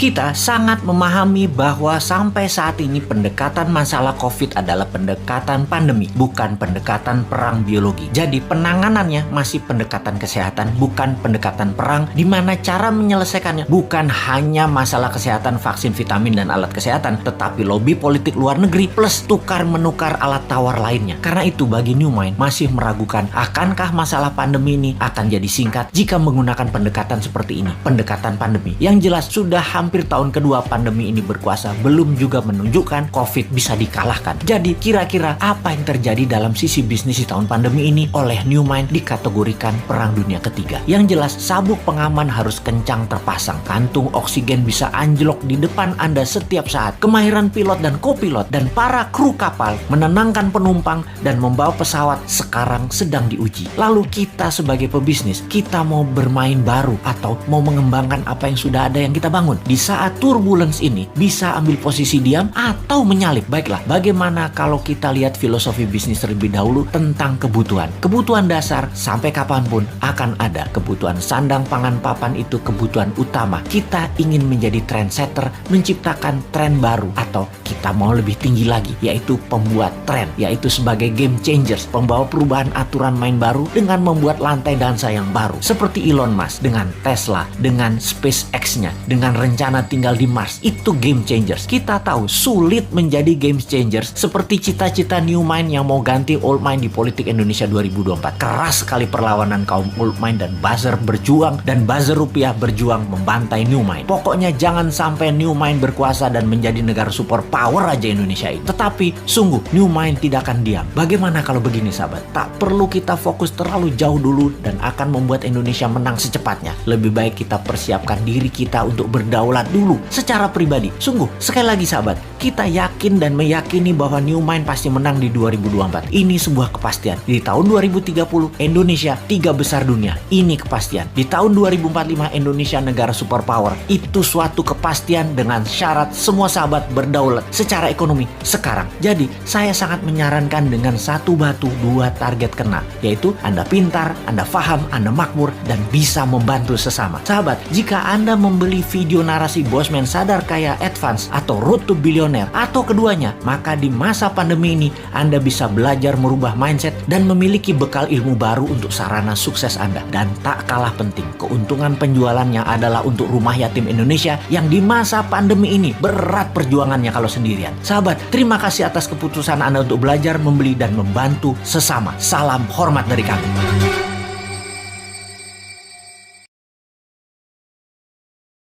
Kita sangat memahami bahwa sampai saat ini pendekatan masalah COVID adalah pendekatan pandemi, bukan pendekatan perang biologi. Jadi penanganannya masih pendekatan kesehatan, bukan pendekatan perang, di mana cara menyelesaikannya bukan hanya masalah kesehatan, vaksin, vitamin, dan alat kesehatan, tetapi lobby politik luar negeri plus tukar-menukar alat tawar lainnya. Karena itu bagi New Mind masih meragukan akankah masalah pandemi ini akan jadi singkat jika menggunakan pendekatan seperti ini, pendekatan pandemi. Yang jelas sudah hampir tahun kedua pandemi ini berkuasa, belum juga menunjukkan COVID bisa dikalahkan. Jadi kira-kira apa yang terjadi dalam sisi bisnis di tahun pandemi ini oleh New Mind dikategorikan perang dunia ketiga. Yang jelas sabuk pengaman harus kencang terpasang, kantung oksigen bisa anjlok di depan Anda setiap saat. Kemahiran pilot dan kopilot dan para kru kapal menenangkan penumpang dan membawa pesawat sekarang sedang diuji. Lalu kita sebagai pebisnis, kita mau bermain baru atau mau mengembangkan apa yang sudah ada yang kita bangun? Di saat turbulence ini bisa ambil posisi diam atau menyalip. Baiklah, bagaimana kalau kita lihat filosofi bisnis terlebih dahulu tentang kebutuhan. Kebutuhan dasar sampai kapanpun akan ada. Kebutuhan sandang pangan papan itu kebutuhan utama. Kita ingin menjadi trendsetter, menciptakan tren baru, atau kita mau lebih tinggi lagi, yaitu pembuat tren, yaitu sebagai game changers, pembawa perubahan aturan main baru dengan membuat lantai dansa yang baru. Seperti Elon Musk dengan Tesla, dengan SpaceX-nya, dengan rencana tinggal di Mars. Itu game changers. Kita tahu sulit menjadi game changers seperti cita-cita New Mind yang mau ganti Old Mind di politik Indonesia 2024. Keras sekali perlawanan kaum Old Mind dan buzzer berjuang, dan buzzer rupiah berjuang membantai New Mind. Pokoknya jangan sampai New Mind berkuasa dan menjadi negara super power aja Indonesia ini. Tetapi sungguh New Mind tidak akan diam. Bagaimana kalau begini sahabat? Tak perlu kita fokus terlalu jauh dulu dan akan membuat Indonesia menang secepatnya. Lebih baik kita persiapkan diri kita untuk berdaulat dulu secara pribadi. Sungguh, sekali lagi sahabat, kita yakin dan meyakini bahwa New Mind pasti menang di 2024. Ini sebuah kepastian. Di tahun 2030 Indonesia 3 besar dunia. Ini kepastian. Di tahun 2045 Indonesia negara superpower. Itu suatu kepastian dengan syarat semua sahabat berdaulat secara ekonomi sekarang. Jadi saya sangat menyarankan dengan satu batu dua target kena, yaitu Anda pintar, Anda paham, Anda makmur, dan bisa membantu sesama. Sahabat, jika Anda membeli video narasi Bosman Sadar Kaya Advance atau Road to Billionaire atau keduanya, maka di masa pandemi ini Anda bisa belajar merubah mindset dan memiliki bekal ilmu baru untuk sarana sukses Anda. Dan tak kalah penting, keuntungan penjualannya adalah untuk rumah yatim Indonesia yang di masa pandemi ini berat perjuangannya kalau sendirian. Sahabat, terima kasih atas keputusan Anda untuk belajar, membeli, dan membantu sesama. Salam hormat dari kami.